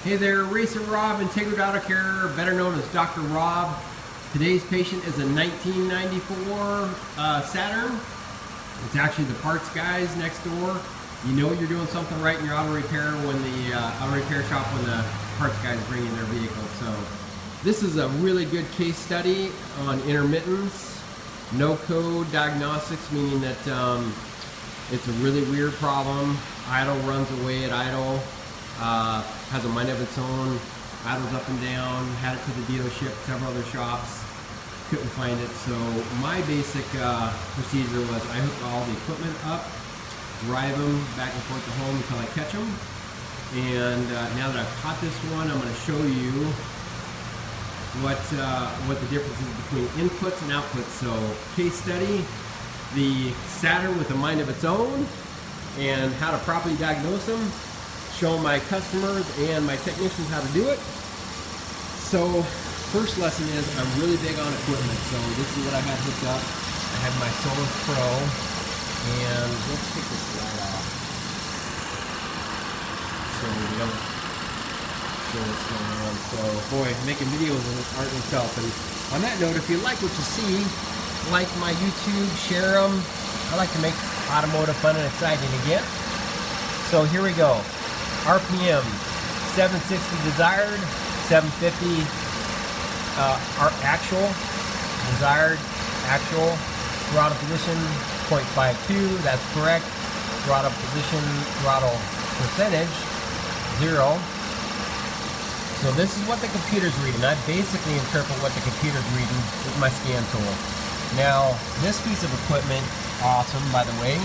Hey there, Racer Rob, Integrity Auto Care, better known as Dr. Rob. Today's patient is a 1994 Saturn. It's actually the parts guys next door. You know you're doing something right in your auto repair when the auto repair shop when the parts guys bring in their vehicle. So this is a really good case study on intermittence, no code diagnostics, meaning that it's a really weird problem. Idle runs away at idle. Has a mind of its own, idles up and down, had it to the dealership, several other shops, couldn't find it. So my basic procedure was I hook all the equipment up, drive them back and forth to home until I catch them. And now that I've caught this one, I'm going to show you what the difference is between inputs and outputs. So case study, the Saturn with a mind of its own, and how to properly diagnose them. Show my customers and my technicians how to do it. So first lesson is I'm really big on equipment. So this is what I have hooked up. I have my Solar Pro, and let's take this light off so we don't show what's going on. So boy, making videos of this art itself. And on that note, if you like what you see, like my YouTube, share them. I like to make automotive fun and exciting again. So here we go. RPM 760 desired, 750 our actual, desired, actual. Throttle position 0.52, that's correct. Throttle position, throttle percentage 0. So this is what the computer's reading. I basically interpret what the computer's reading with my scan tool. Now this piece of equipment, awesome by the way,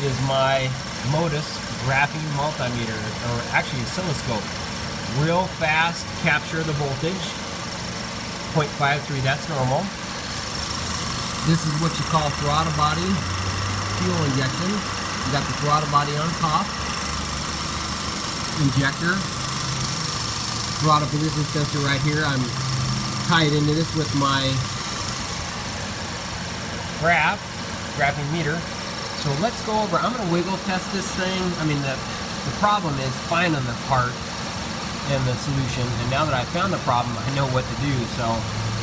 is my Modus graphing multimeter, or actually oscilloscope. Real fast capture the voltage, 0.53, that's normal. This is what you call throttle body fuel injection. You got the throttle body on top, injector, throttle position sensor right here. I'm tied into this with my graphing meter. So let's go over, I'm going to wiggle test this thing. I mean, the problem is finding the part and the solution. And now that I found the problem, I know what to do. So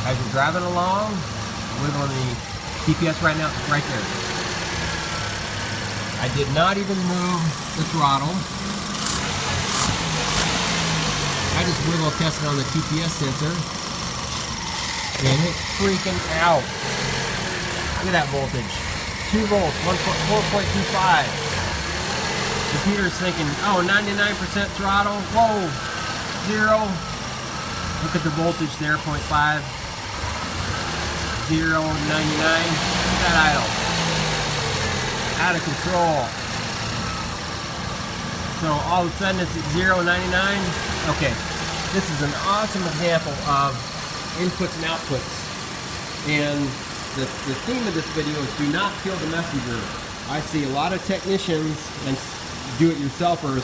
as you're driving along, wiggling the GPS right now, right there. I did not even move the throttle. I just wiggle tested on the GPS sensor. And it's freaking out. Look at that voltage. 2 volts, 4.25. Computer's thinking, oh, 99% throttle, whoa, 0. Look at the voltage there, 0.5, 0, 99. Look at that idle. Out of control. So all of a sudden it's at 0, 99. Okay, this is an awesome example of inputs and outputs. And the theme of this video is do not kill the messenger. I see a lot of technicians and do-it-yourselfers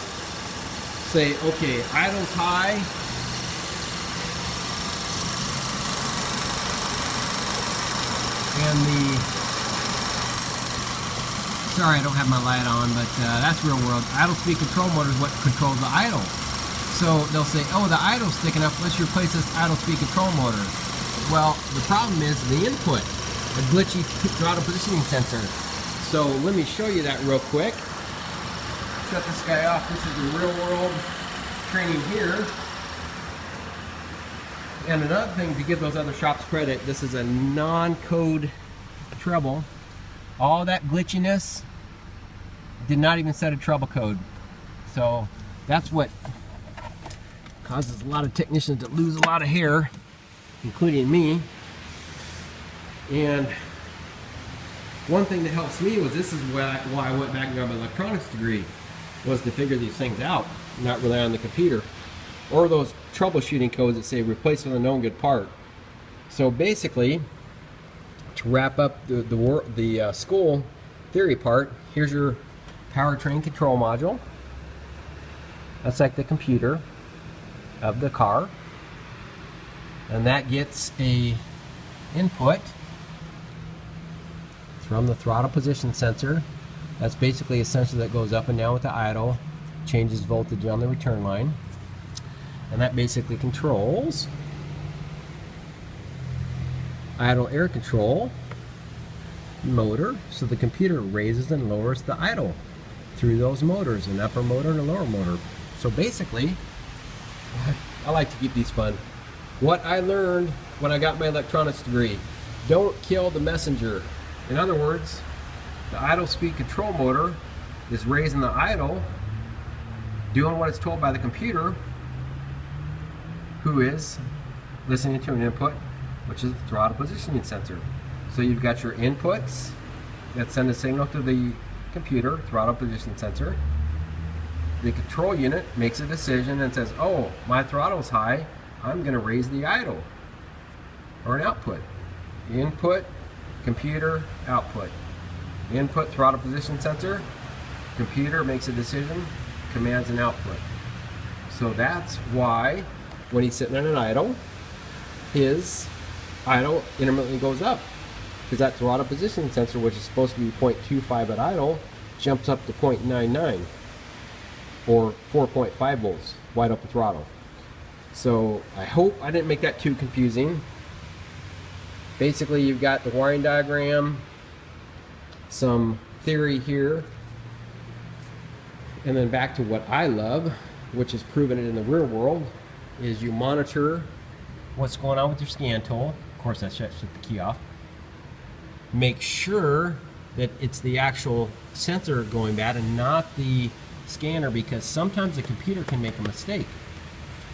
say, okay, idle's high, and sorry I don't have my light on, but that's real world. Idle speed control motor is what controls the idle. So they'll say, oh, the idle's sticking up, let's replace this idle speed control motor. Well, the problem is the input. A glitchy throttle positioning sensor. So let me show you that real quick. Shut this guy off. This is the real world training here. And another thing to give those other shops credit, this is a non-code treble. All that glitchiness did not even set a treble code. So that's what causes a lot of technicians to lose a lot of hair, including me. And one thing that helps me was, this is why I went back and got my electronics degree, was to figure these things out, not rely on the computer or those troubleshooting codes that say replace with a known good part. So basically, to wrap up the school theory part, here's your powertrain control module. That's like the computer of the car, and that gets a input from the throttle position sensor. That's basically a sensor that goes up and down with the idle, changes voltage on the return line. And that basically controls idle air control motor, so the computer raises and lowers the idle through those motors, an upper motor and a lower motor. So basically, I like to keep these fun. What I learned when I got my electronics degree: don't kill the messenger. In other words, the idle speed control motor is raising the idle, doing what it's told by the computer, who is listening to an input, which is the throttle positioning sensor. So you've got your inputs that send a signal to the computer, throttle position sensor. The control unit makes a decision and says, oh, my throttle's high, I'm going to raise the idle, or an output. Input, computer, output. Input, throttle position sensor, computer makes a decision, commands an output. So that's why when he's sitting at an idle, his idle intermittently goes up, because that throttle position sensor, which is supposed to be 0.25 at idle, jumps up to 0.99 or 4.5 volts wide open throttle. So I hope I didn't make that too confusing. Basically, you've got the wiring diagram, some theory here, and then back to what I love, which is proving it in the real world, is you monitor what's going on with your scan tool. Of course, I shut the key off. Make sure that it's the actual sensor going bad and not the scanner, because sometimes the computer can make a mistake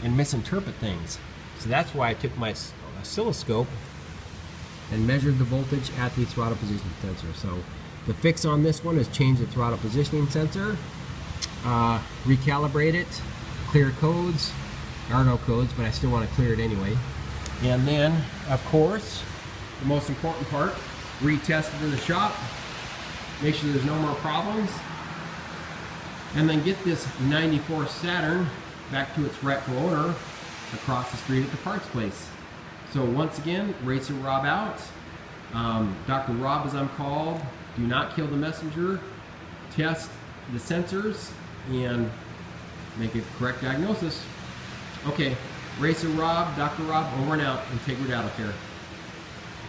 and misinterpret things. So that's why I took my oscilloscope and measured the voltage at the throttle position sensor. So the fix on this one is change the throttle positioning sensor, recalibrate it, clear codes. There are no codes, but I still want to clear it anyway. And then, of course, the most important part, retest it in the shop, make sure there's no more problems, and then get this 94 Saturn back to its rightful owner across the street at the parts place. So once again, Racer Rob out. Dr. Rob, as I'm called. Do not kill the messenger. Test the sensors and make a correct diagnosis. Okay, Racer Rob, Dr. Rob, over and out. Integrity Auto Care.